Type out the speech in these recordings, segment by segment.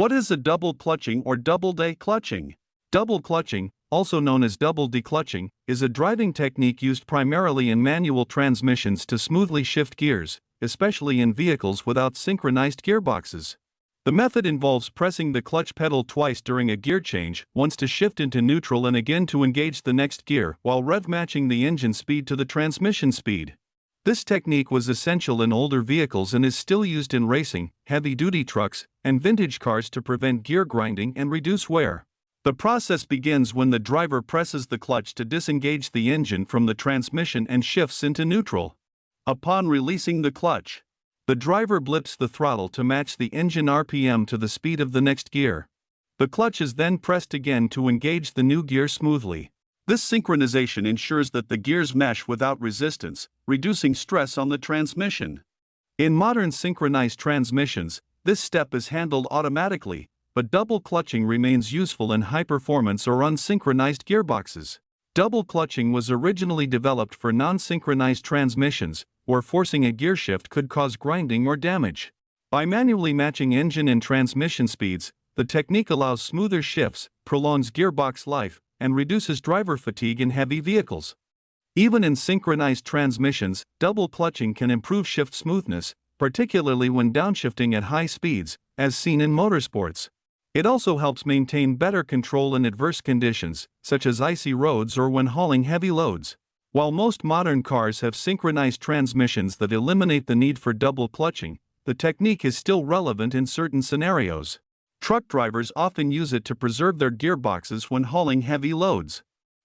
What is a double clutching or double declutching? Double clutching, also known as double declutching, is a driving technique used primarily in manual transmissions to smoothly shift gears, especially in vehicles without synchronized gearboxes. The method involves pressing the clutch pedal twice during a gear change, once to shift into neutral and again to engage the next gear, while rev matching the engine speed to the transmission speed. This technique was essential in older vehicles and is still used in racing, heavy-duty trucks, and vintage cars to prevent gear grinding and reduce wear. The process begins when the driver presses the clutch to disengage the engine from the transmission and shifts into neutral. Upon releasing the clutch, the driver blips the throttle to match the engine RPM to the speed of the next gear. The clutch is then pressed again to engage the new gear smoothly. This synchronization ensures that the gears mesh without resistance, reducing stress on the transmission. In modern synchronized transmissions, this step is handled automatically, but double clutching remains useful in high-performance or unsynchronized gearboxes. Double clutching was originally developed for non-synchronized transmissions, where forcing a gear shift could cause grinding or damage. By manually matching engine and transmission speeds, the technique allows smoother shifts, prolongs gearbox life, and reduces driver fatigue in heavy vehicles. Even in synchronized transmissions, double clutching can improve shift smoothness, particularly when downshifting at high speeds, as seen in motorsports. It also helps maintain better control in adverse conditions, such as icy roads or when hauling heavy loads. While most modern cars have synchronized transmissions that eliminate the need for double clutching, the technique is still relevant in certain scenarios. Truck drivers often use it to preserve their gearboxes when hauling heavy loads.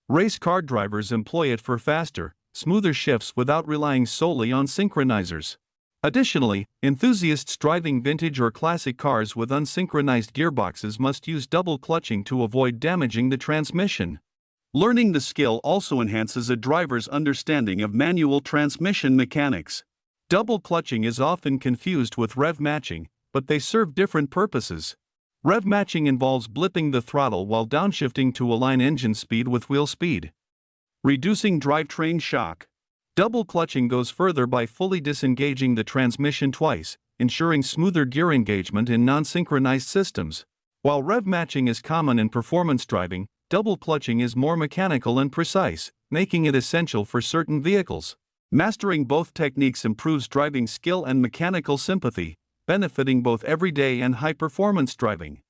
Race car drivers employ it for faster, smoother shifts without relying solely on synchronizers. Additionally, enthusiasts driving vintage or classic cars with unsynchronized gearboxes must use double clutching to avoid damaging the transmission. Learning the skill also enhances a driver's understanding of manual transmission mechanics. Double clutching is often confused with rev matching, but they serve different purposes. Rev matching involves blipping the throttle while downshifting to align engine speed with wheel speed, reducing drivetrain shock. Double clutching goes further by fully disengaging the transmission twice, ensuring smoother gear engagement in non-synchronized systems. While rev matching is common in performance driving, double clutching is more mechanical and precise, making it essential for certain vehicles. Mastering both techniques improves driving skill and mechanical sympathy, benefiting both everyday and high-performance driving.